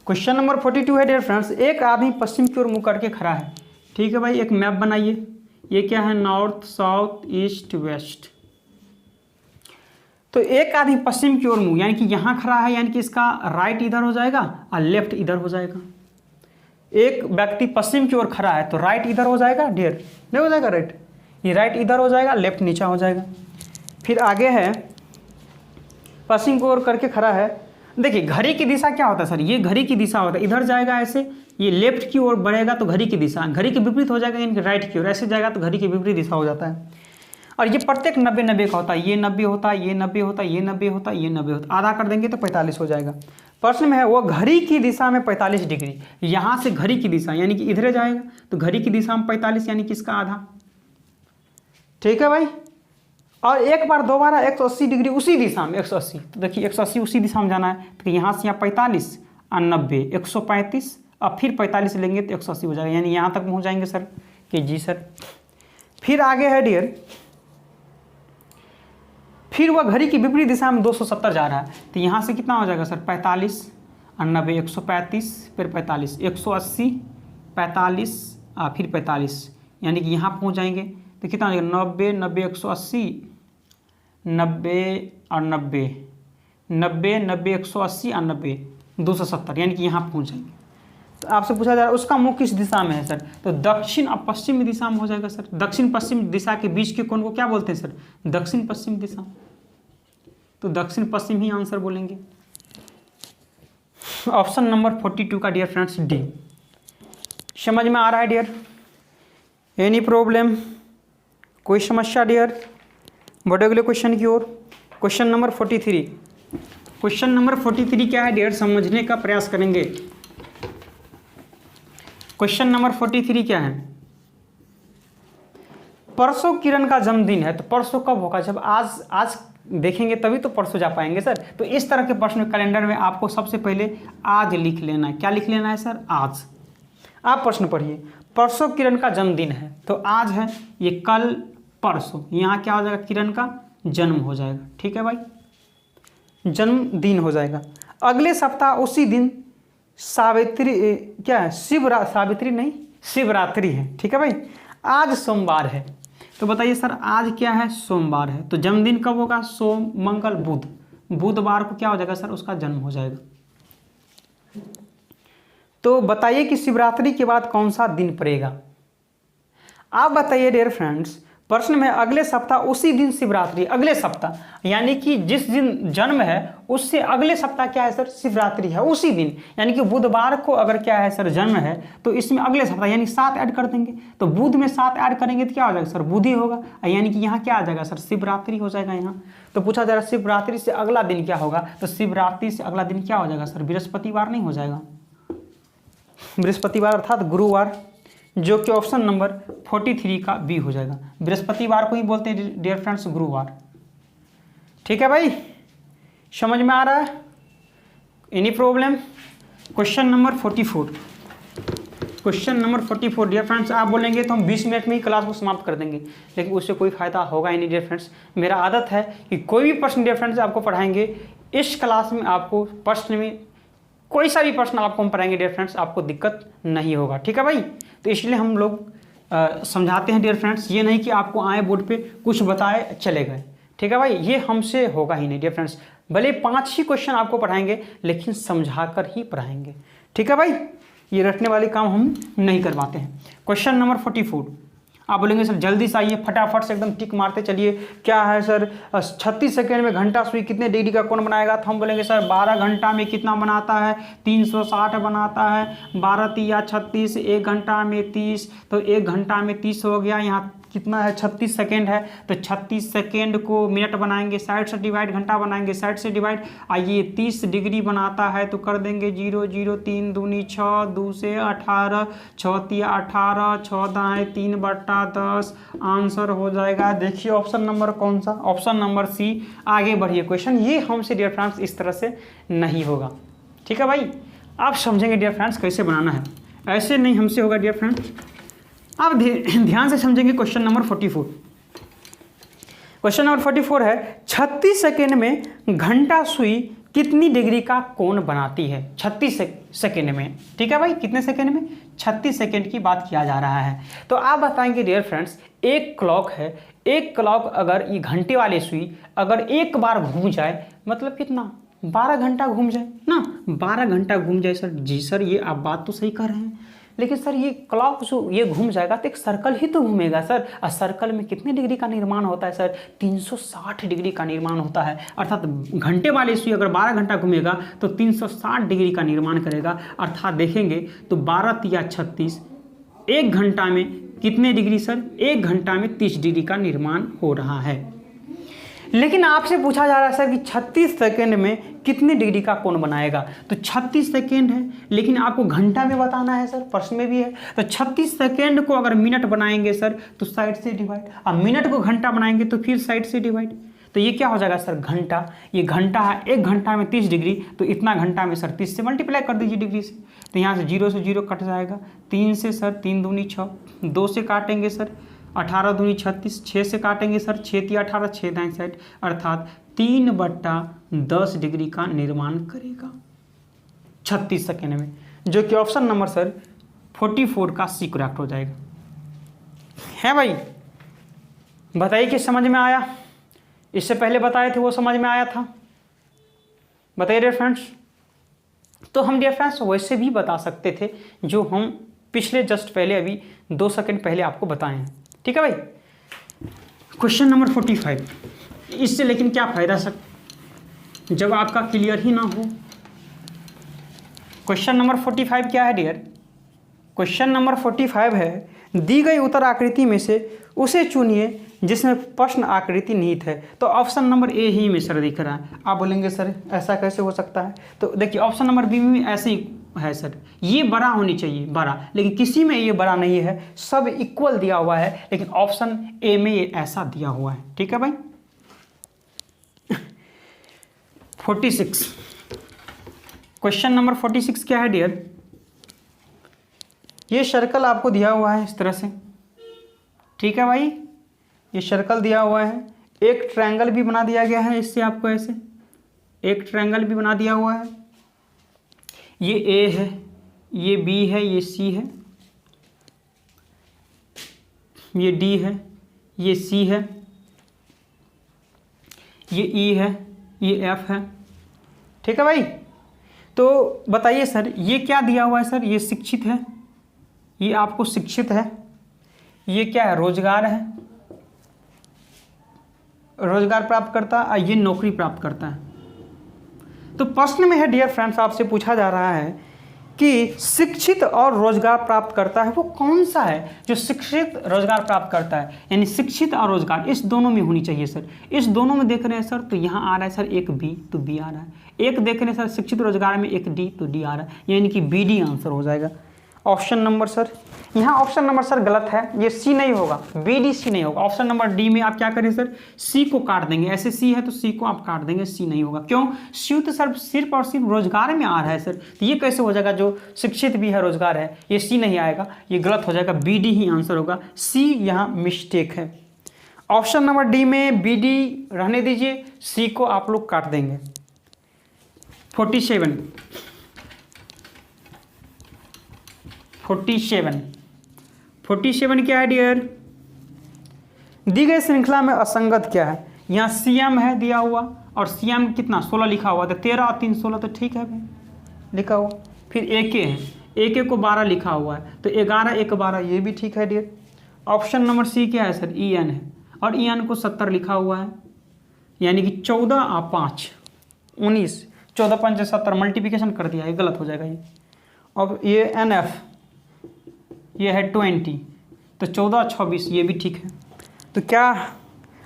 question number 42 है डियर फ्रेंड्स। एक आदमी पश्चिम की ओर मुंह करके खड़ा है। ठीक है भाई। एक मैप बनाइए, ये क्या है? North south east west. तो एक आदमी पश्चिम की ओर मुंह, यानी कि यहाँ खड़ा है, यानी कि इसका राइट इधर हो जाएगा और लेफ्ट इधर हो जाएगा। एक व्यक्ति पश्चिम की ओर खड़ा है तो राइट इधर हो जाएगा डियर, नहीं हो जाएगा राइट, ये राइट इधर हो जाएगा, लेफ्ट नीचा हो जाएगा। फिर आगे है पश्चिम की ओर करके खड़ा है। देखिए घड़ी की दिशा क्या होता है सर? ये घड़ी की दिशा होता है, इधर जाएगा ऐसे, ये लेफ्ट की ओर बढ़ेगा तो घड़ी की दिशा, घड़ी के विपरीत हो जाएगा, यानी कि राइट की ओर ऐसे जाएगा तो घड़ी की विपरीत दिशा हो जाता है। और ये प्रत्येक 90-90 का होता है, ये 90 होता है, ये 90 होता है, ये 90 होता है, ये 90 होता है। आधा कर देंगे तो 45 हो जाएगा। प्रश्न में है वो घड़ी की दिशा में 45 डिग्री, यहाँ से घड़ी की दिशा यानी कि इधर जाएगा तो घड़ी की दिशा में 45 यानी कि इसका आधा। ठीक है भाई। और एक बार दोबारा 180 डिग्री उसी दिशा में 180, तो देखिए 180 उसी दिशा में जाना है तो यहाँ से यहाँ 45 और 90 135 और फिर 45 लेंगे तो 180 हो जाएगा, यानी यहाँ तक पहुँच जाएंगे सर कि जी सर। फिर आगे है डियर, फिर वह घड़ी की विपरीत दिशा में 270 जा रहा है तो यहाँ से कितना हो जाएगा सर? 45 और 90 135 फिर 45 180 45 और फिर 45, यानी कि यहाँ पहुँच जाएंगे तो कितना हो जाएगा? 90 90 180 90 और 90 90 90 180 और 90 270, यानी कि यहाँ पहुँच जाएंगे। तो आपसे पूछा जा रहा है उसका मुख किस दिशा में है सर? तो दक्षिण और पश्चिम दिशा में हो जाएगा सर। दक्षिण पश्चिम दिशा के बीच के कोण को क्या बोलते हैं सर? दक्षिण पश्चिम दिशा। तो दक्षिण पश्चिम ही आंसर बोलेंगे। ऑप्शन नंबर 42 का डियर फ्रेंड्स डी। समझ में आ रहा है डियर? एनी प्रॉब्लम, कोई समस्या डियर? बढ़े अगले क्वेश्चन की ओर। क्वेश्चन नंबर 43, क्वेश्चन नंबर 43 क्या है डियर? समझने का प्रयास करेंगे। क्वेश्चन नंबर 43 क्या है? परसों किरण का जन्मदिन है तो परसों कब होगा? जब आज देखेंगे तभी तो परसों जा पाएंगे सर। तो इस तरह के प्रश्न कैलेंडर में आपको सबसे पहले आज लिख लेना है। क्या लिख लेना है सर? आज। आप प्रश्न पढ़िए, परसों किरण का जन्मदिन है तो आज है, ये कल परसों, यहाँ क्या हो जाएगा? किरण का जन्म हो जाएगा। ठीक है भाई, जन्मदिन हो जाएगा। अगले सप्ताह उसी दिन सावित्री क्या है? सावित्री नहीं, शिवरात्रि है। ठीक है भाई। आज सोमवार है तो बताइए सर आज क्या है? सोमवार है। तो जन्मदिन कब होगा? सोम मंगल बुध, बुधवार को क्या हो जाएगा सर? उसका जन्म हो जाएगा। तो बताइए कि शिवरात्रि के बाद कौन सा दिन पड़ेगा? आप बताइए डियर फ्रेंड्स। प्रश्न में अगले सप्ताह उसी दिन शिवरात्रि, अगले सप्ताह यानी कि जिस दिन जन्म है उससे अगले सप्ताह क्या है सर? शिवरात्रि है उसी दिन, यानी कि बुधवार को अगर क्या है सर जन्म है तो इसमें अगले सप्ताह यानी 7 ऐड कर देंगे। तो बुध में 7 ऐड करेंगे तो क्या हो जाएगा सर? बुध ही होगा, यानी कि यहाँ क्या आ जाएगा सर? शिवरात्रि हो जाएगा यहाँ। तो पूछा जा रहा है शिवरात्रि से अगला दिन क्या होगा? तो शिवरात्रि से अगला दिन क्या हो जाएगा सर? बृहस्पतिवार नहीं हो जाएगा? बृहस्पतिवार अर्थात गुरुवार, जो कि ऑप्शन नंबर 43 का बी हो जाएगा। बृहस्पतिवार को ही बोलते हैं डियर फ्रेंड्स गुरुवार। ठीक है भाई, समझ में आ रहा है? Any problem? Question number 44, question number 44 dear friends. आप बोलेंगे तो हम 20 मिनट में ही क्लास को समाप्त कर देंगे, लेकिन उससे कोई फायदा होगा ही नहीं डियर फ्रेंड्स। मेरा आदत है कि कोई भी प्रश्न डियर फ्रेंड्स आपको पढ़ाएंगे, इस क्लास में आपको प्रश्न में कोई सा भी प्रश्न आपको हम पढ़ाएंगे डियर फ्रेंड्स, आपको दिक्कत नहीं होगा। ठीक है भाई, तो इसलिए हम लोग समझाते हैं डियर फ्रेंड्स, ये नहीं कि आपको आए बोर्ड पे कुछ बताए चले गए। ठीक है भाई, ये हमसे होगा ही नहीं डियर फ्रेंड्स, भले 5 ही क्वेश्चन आपको पढ़ाएंगे लेकिन समझा कर ही पढ़ाएंगे। ठीक है भाई, ये रटने वाले काम हम नहीं करवाते हैं। क्वेश्चन नंबर 44, आप बोलेंगे सर जल्दी से आइए, फटाफट से एकदम टिक मारते चलिए। क्या है सर, 36 सेकेंड में घंटा सुई कितने डिग्री का कोण बनाएगा? तो हम बोलेंगे सर 12 घंटा में कितना बनाता है? 360 बनाता है। 12 तिया 36, 1 घंटा में 30, तो 1 घंटा में 30 हो गया। यहाँ कितना है, 36 सेकेंड है, तो 36 सेकेंड को मिनट बनाएंगे, 60 से डिवाइड, घंटा बनाएंगे 60 से डिवाइड। आइए 30 डिग्री बनाता है तो कर देंगे 0 0, 3 दूनी 6, 2 से 18, 6 तिया 18, 6 दाएँ 3/10, आंसर हो जाएगा। देखिए ऑप्शन नंबर कौन सा? Option number C. आगे बढ़िए क्वेश्चन, ये हमसे डियर फ्रेंड्स इस तरह से नहीं होगा। ठीक है भाई, आप समझेंगे डियर फ्रेंड्स कैसे बनाना है, ऐसे नहीं हमसे होगा डियर फ्रेंड्स। आप ध्यान से समझेंगे क्वेश्चन नंबर 44। क्वेश्चन नंबर 44 है 36 सेकेंड में घंटा सुई कितनी डिग्री का कोण बनाती है? 36 सेकेंड में। ठीक है भाई, कितने सेकेंड में? 36 सेकेंड की बात किया जा रहा है। तो आप बताएंगे डियर फ्रेंड्स, एक क्लॉक है, एक क्लॉक अगर ये घंटे वाली सुई अगर एक बार घूम जाए मतलब कितना? 12 घंटा घूम जाए ना, 12 घंटा घूम जाए। सर जी सर, ये आप बात तो सही कर रहे हैं, लेकिन सर ये क्लॉक जो ये घूम जाएगा तो एक सर्कल ही तो घूमेगा सर। और सर्कल में कितने डिग्री का निर्माण होता है सर? 360 डिग्री का निर्माण होता है। अर्थात घंटे वाली सुई अगर 12 घंटा घूमेगा तो 360 डिग्री का निर्माण करेगा। अर्थात देखेंगे तो 12 तिया 36, 1 घंटा में कितने डिग्री सर? 1 घंटा में 30 डिग्री का निर्माण हो रहा है। लेकिन आपसे पूछा जा रहा है सर कि 36 सेकेंड में कितने डिग्री का कोण बनाएगा? तो 36 सेकेंड है लेकिन आपको घंटा में बताना है सर, प्रश्न में भी है। तो 36 सेकेंड को अगर मिनट बनाएंगे सर तो 60 से डिवाइड, अब मिनट को घंटा बनाएंगे तो फिर 60 से डिवाइड। तो ये क्या हो जाएगा सर? घंटा। ये घंटा है, 1 घंटा में 30 डिग्री, तो इतना घंटा में सर 30 से मल्टीप्लाई कर दीजिए डिग्री से। तो यहाँ से 0 से 0 कट जाएगा, 3 से सर 3 दूनी 6, 2 से काटेंगे सर 18 दूनी 36, 6 से काटेंगे सर 6 तिया 18, 6 दाएँ 60, अर्थात 3/10 डिग्री का निर्माण करेगा 36 सेकेंड में, जो कि ऑप्शन नंबर सर 44 का सी करेक्ट हो जाएगा। है भाई, बताइए कि समझ में आया? इससे पहले बताए थे वो समझ में आया था? बताइए डियर फ्रेंड्स। तो हम डियर फ्रेंड्स वैसे भी बता सकते थे जो हम पिछले जस्ट पहले अभी 2 सेकंड पहले आपको बताए हैं। ठीक है भाई, क्वेश्चन नंबर 45। इससे लेकिन क्या फ़ायदा सर जब आपका क्लियर ही ना हो? क्वेश्चन नंबर 45 क्या है डियर? क्वेश्चन नंबर 45 है, दी गई उत्तर आकृति में से उसे चुनिए जिसमें प्रश्न आकृति निहित है। तो ऑप्शन नंबर ए ही में सर दिख रहा है। आप बोलेंगे सर ऐसा कैसे हो सकता है? तो देखिए ऑप्शन नंबर बी में ऐसे ही है सर, ये बड़ा होनी चाहिए, बड़ा, लेकिन किसी में ये बड़ा नहीं है, सब इक्वल दिया हुआ है, लेकिन ऑप्शन ए में ये ऐसा दिया हुआ है। ठीक है भाई। 46, क्वेश्चन नंबर 46 क्या है डियर? ये सर्कल आपको दिया हुआ है इस तरह से। ठीक है भाई, ये सर्कल दिया हुआ है, एक ट्रायंगल भी बना दिया गया है इससे आपको, ऐसे एक ट्रायंगल भी बना दिया हुआ है। ये ए है, ये बी है, ये सी है, ये डी है, ये सी है, ये ई है, ये एफ है। ठीक है भाई। तो बताइए सर ये क्या दिया हुआ है सर? ये शिक्षित है, ये आपको शिक्षित है। ये क्या है? रोजगार है, रोजगार प्राप्त करता है, ये नौकरी प्राप्त करता है। तो प्रश्न में है डियर फ्रेंड्स, आपसे पूछा जा रहा है कि शिक्षित और रोजगार प्राप्त करता है वो कौन सा है जो शिक्षित रोजगार प्राप्त करता है? यानी शिक्षित और रोजगार इस दोनों में होनी चाहिए सर। इस दोनों में देख रहे हैं सर, तो यहाँ आ रहा है सर एक बी, तो बी आ रहा है। एक देख रहे हैं सर शिक्षित रोजगार में एक डी, तो डी आ रहा है, यानी कि बी डी आंसर हो जाएगा। ऑप्शन नंबर सर, यहाँ ऑप्शन नंबर सर गलत है, ये सी नहीं होगा, बी डी सी नहीं होगा। ऑप्शन नंबर डी में आप क्या करें सर? सी को काट देंगे, ऐसे सी है तो सी को आप काट देंगे, सी नहीं होगा। क्यों? सी तो सर सिर्फ और सिर्फ रोजगार में आ रहा है सर, तो ये कैसे हो जाएगा? जो शिक्षित भी है रोजगार है, ये सी नहीं आएगा, ये गलत हो जाएगा, बी डी ही आंसर होगा। सी यहाँ मिस्टेक है। ऑप्शन नंबर डी में बी डी रहने दीजिए, सी को आप लोग काट देंगे। 47, 47 क्या है डियर? दी गई श्रृंखला में असंगत क्या है? यहाँ CM है दिया हुआ और CM कितना 16 लिखा हुआ, तो 13 और 3 16, तो ठीक है भाई लिखा हुआ। फिर AK है, AK को 12 लिखा हुआ है, तो 11 1 12, ये भी ठीक है डियर। ऑप्शन नंबर सी क्या है सर? EN है और EN को 70 लिखा हुआ है, यानी कि 14 और 5 19, 14 5 70 मल्टीप्लिकेशन कर दिया, ये गलत हो जाएगा ये। और ये NF ये है 20, तो 14 26, ये भी ठीक है। तो क्या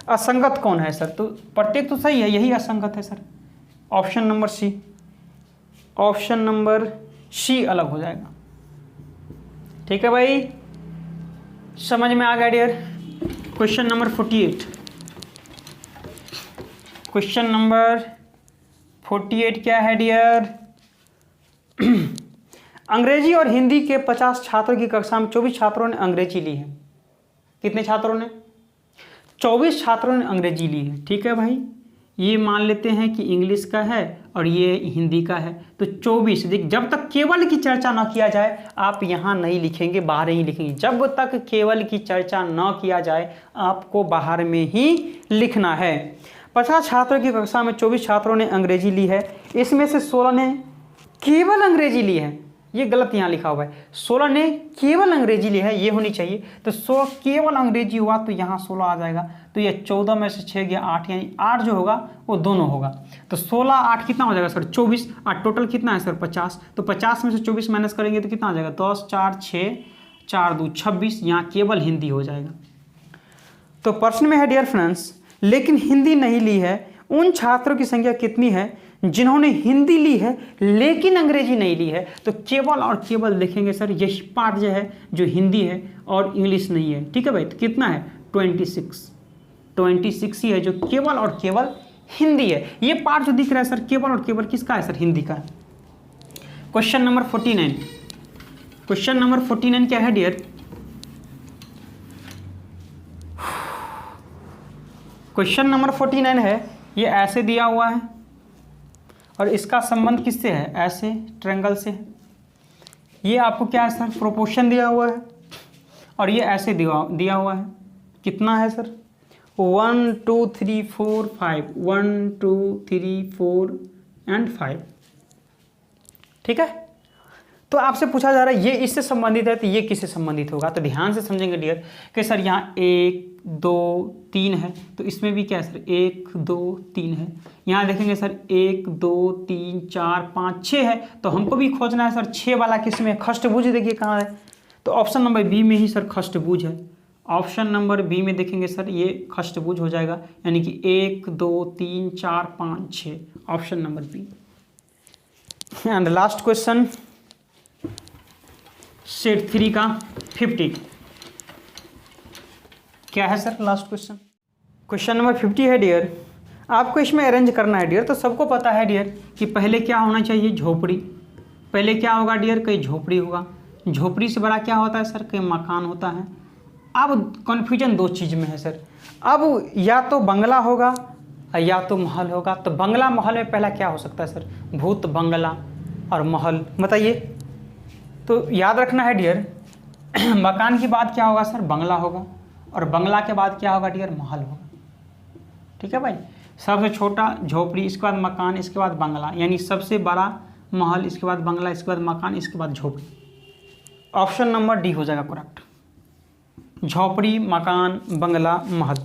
असंगत कौन है सर? तो प्रत्येक तो सही है, यही असंगत है sir. Option number C, option number C अलग हो जाएगा। ठीक है भाई, समझ में आ गया dear? Question number 48, question number 48 क्या है डियर? अंग्रेजी और हिंदी के 50 छात्रों की कक्षा में 24 छात्रों ने अंग्रेजी ली है। कितने छात्रों ने? 24 छात्रों ने अंग्रेजी ली है। ठीक है भाई, ये मान लेते हैं कि इंग्लिश का है और ये हिंदी का है, तो 24। देख, जब तक केवल की चर्चा न किया जाए आप यहाँ नहीं लिखेंगे, बाहर ही लिखेंगे। जब तक केवल की चर्चा न किया जाए आपको बाहर में ही लिखना है। 50 छात्रों की कक्षा में 24 छात्रों ने अंग्रेजी ली है, इसमें से 16 ने केवल अंग्रेजी ली है, ये गलत यहाँ लिखा हुआ है। 16 ने केवल अंग्रेजी ली है, ये होनी चाहिए। तो 16 केवल अंग्रेजी हुआ तो यहाँ 16 आ जाएगा, तो ये 14 में से 6 गया 8, यानी 8 जो होगा वो दोनों होगा। तो 16 8 कितना हो जाएगा सर? 24। और टोटल कितना है सर? 50। तो 50 में से 24 माइनस करेंगे तो कितना आ जाएगा? 10 4 6 4 2 26, यहाँ केवल हिंदी हो जाएगा। तो प्रश्न में है डियर फ्रेंड्स, लेकिन हिंदी नहीं ली है उन छात्रों की संख्या कितनी है जिन्होंने हिंदी ली है लेकिन अंग्रेजी नहीं ली है? तो केवल और केवल लिखेंगे सर, यही पार्ट जो है जो हिंदी है और इंग्लिश नहीं है। ठीक है भाई, तो कितना है? 26 ही है जो केवल और केवल हिंदी है। ये पार्ट जो दिख रहा है सर केवल और केवल किसका है सर? हिंदी का। क्वेश्चन नंबर 49, क्वेश्चन नंबर 49 क्या है डियर? क्वेश्चन नंबर 49 है, ये ऐसे दिया हुआ है और इसका संबंध किससे है? ऐसे ट्रायंगल से। ये आपको क्या है सर? प्रोपोर्शन दिया हुआ है और ये ऐसे दिया हुआ है। कितना है सर? 1 2 3 4 5, 1 2 3 4 एंड 5। ठीक है, तो आपसे पूछा जा रहा है ये इससे संबंधित है तो ये किससे संबंधित होगा? तो ध्यान से समझेंगे डियर कि सर यहाँ 1 2 3 है, तो इसमें भी क्या है सर? 1 2 3 है। यहाँ देखेंगे सर 1 2 3 4 5 6 है, तो हमको भी खोजना है सर 6 वाला किस में? खष्टभुज देखिए कहाँ है, तो ऑप्शन नंबर बी में ही सर खष्टभुज है। ऑप्शन नंबर बी में देखेंगे सर ये खष्टभुज हो जाएगा, यानी कि 1 2 3 4 5 6, option number B. And last question set 3 का 50 क्या है sir? Last question, question number 50 है डियर। आपको इसमें अरेंज करना है डियर। तो सबको पता है डियर कि पहले क्या होना चाहिए? झोपड़ी। पहले क्या होगा डियर? कहीं झोपड़ी होगा। झोपड़ी से बड़ा क्या होता है सर? कहीं मकान होता है। अब कन्फ्यूजन दो चीज़ में है सर, अब या तो बंगला होगा या तो महल होगा। तो बंगला महल में पहला क्या हो सकता है सर? भूत बंगला और महल, बताइए। तो याद रखना है डियर मकान के बाद क्या होगा सर? बंगला होगा, और बंगला के बाद क्या होगा डियर? महल होगा। ठीक है भाई, सबसे छोटा झोपड़ी, इसके बाद मकान, इसके बाद बंगला, यानी सबसे बड़ा महल, इसके बाद बंगला, इसके बाद मकान, इसके बाद झोपड़ी। ऑप्शन नंबर डी हो जाएगा करेक्ट, झोपड़ी मकान बंगला महल।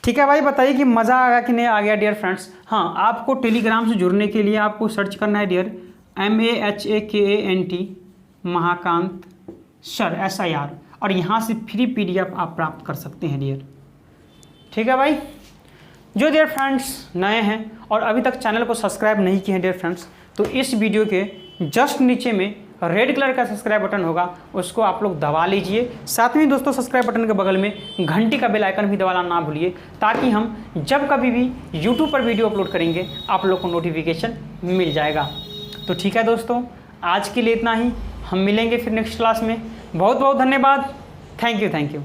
ठीक है भाई, बताइए कि मज़ा आ गया कि नहीं आ गया डियर फ्रेंड्स? हाँ, आपको टेलीग्राम से जुड़ने के लिए आपको सर्च करना है dear MAHAKANT Mahakant sir SIR, और यहाँ से फ्री PDF आप प्राप्त कर सकते हैं डियर। ठीक है भाई, जो डियर फ्रेंड्स नए हैं और अभी तक चैनल को सब्सक्राइब नहीं किए हैं डियर फ्रेंड्स, तो इस वीडियो के जस्ट नीचे में रेड कलर का सब्सक्राइब बटन होगा, उसको आप लोग दबा लीजिए। साथ में दोस्तों सब्सक्राइब बटन के बगल में घंटी का बेल आइकन भी दबाना ना भूलिए, ताकि हम जब कभी भी यूट्यूब पर वीडियो अपलोड करेंगे आप लोग को नोटिफिकेशन मिल जाएगा। तो ठीक है दोस्तों, आज के लिए इतना ही, हम मिलेंगे फिर नेक्स्ट क्लास में। बहुत बहुत धन्यवाद, थैंक यू।